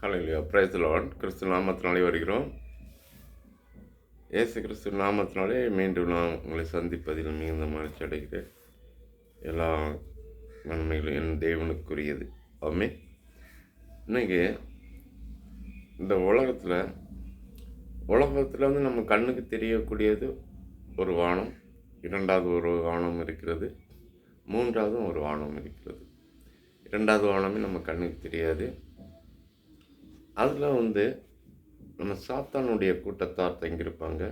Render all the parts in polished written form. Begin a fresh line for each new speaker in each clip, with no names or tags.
Hallelujah, praise the Lord. கிறிஸ்து நாமத்தினாலே வருகிறோம். இயேசு கிறிஸ்து நாமத்தினாலே மீண்டும் நான் உங்களை சந்திப்பதில் மிகுந்த மகிழ்ச்சி அடைகிறேன். எல்லா நன்மைகளும் என் தேவனுக்குரியது. ஆமென். இன்னைக்கு இந்த உலகத்தில் வந்து நம்ம கண்ணுக்கு தெரியக்கூடியது ஒரு வானம், இரண்டாவது ஒரு வானம் இருக்கிறது, மூன்றாவதும் ஒரு வானம் இருக்கிறது. இரண்டாவது வானமே நம்ம கண்ணுக்கு தெரியாது. அதில் வந்து நம்ம சாத்தானுடைய கூட்டத்தார் தங்கியிருப்பாங்க,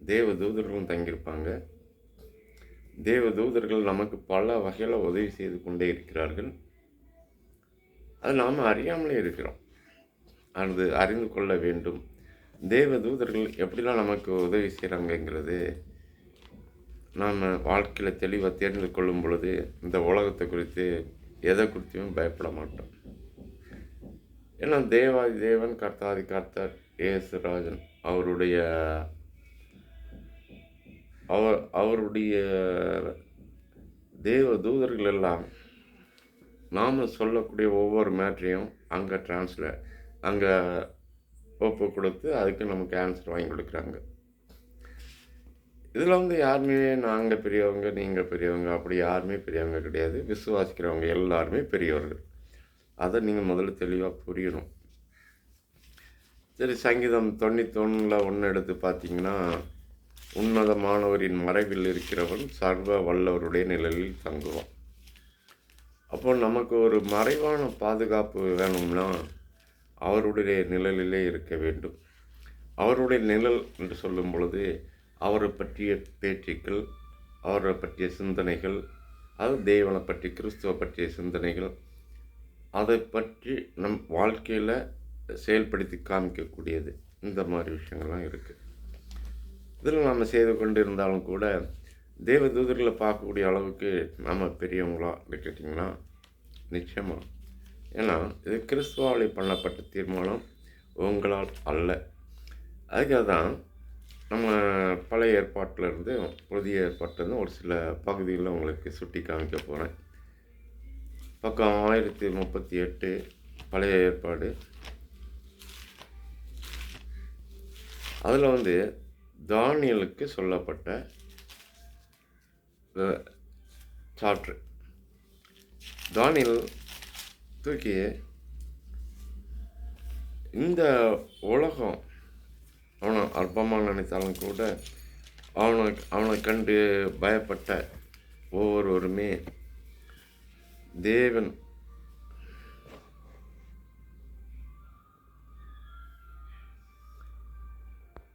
தேவ தூதர்களும் தங்கியிருப்பாங்க. தேவ தூதர்கள் நமக்கு பல வகையில் உதவி செய்து கொண்டே இருக்கிறார்கள். அது நாம் அறியாமலே இருக்கிறோம். அது அறிந்து கொள்ள வேண்டும். தேவ தூதர்கள் எப்படிலாம் நமக்கு உதவி செய்கிறாங்கங்கிறது நாம் வாழ்க்கையில் தெளிவாக தெரிந்து கொள்ளும் பொழுது இந்த உலகத்தை குறித்து எதை குறித்தும் பயப்பட மாட்டோம். ஏன்னா தேவாதி தேவன், கர்த்தாதி கர்த்தர், இயேசுராஜன் அவருடைய தேவ தூதர்கள் எல்லாம் நாம் சொல்லக்கூடிய ஒவ்வொரு மேட்ரையும் அங்கே ஒப்பு கொடுத்து அதுக்கு நமக்கு ஆன்சர் வாங்கி கொடுக்குறாங்க. இதில் வந்து யாருமே நாங்கள் பெரியவங்க, நீங்கள் பெரியவங்க, அப்படி யாருமே பெரியவங்க கிடையாது. விசுவாசிக்கிறவங்க எல்லாருமே பெரியவர்கள். அதை நீங்கள் முதல்ல தெளிவாக புரியணும். சரி, சங்கீதம் 91 எடுத்து பார்த்தீங்கன்னா, உன்னதமானவரின் மறைவில் இருக்கிறவன் சர்வ வல்லவருடைய நிழலில் தங்குவான். அப்போ நமக்கு ஒரு மறைவான பாதுகாப்பு வேணும்னா அவருடைய நிழலிலே இருக்க வேண்டும். அவருடைய நிழல் என்று சொல்லும் பொழுது அவரை பற்றிய பேச்சுக்கள், அவரை பற்றிய சிந்தனைகள், அது தேவனை பற்றி, கிறிஸ்துவை பற்றிய சிந்தனைகள், அதை பற்றி நம் வாழ்க்கையில் செயல்படுத்தி காமிக்கக்கூடியது. இந்த மாதிரி விஷயங்கள்லாம் இருக்குது. இதில் நாம் செய்து கொண்டு இருந்தாலும் கூட தேவ தூதர்களை பார்க்கக்கூடிய அளவுக்கு நாம் பெரியவங்களா கேட்டிங்கன்னா நிச்சயமாக. ஏன்னா இது கிறிஸ்துவாலே பண்ணப்பட்ட தீர்மானம், உங்களால் அல்ல. அதுக்காக தான் நம்ம பழைய ஏற்பாட்டிலேருந்து புதிய ஏற்பாட்டிலேருந்து ஒரு சில பகுதிகளில் உங்களுக்கு சுட்டி காமிக்க போகிறேன். பக்கம் 1038 பழைய ஏற்பாடு. அதில் வந்து தானியேலுக்கு சொல்லப்பட்ட சாப்டர். தானியேல் தூக்கி இந்த உலகம் அவனை அற்பமாக நினைத்தாலும் கூட அவனை கண்டு பயப்பட்ட ஒவ்வொருவருமே தேவன்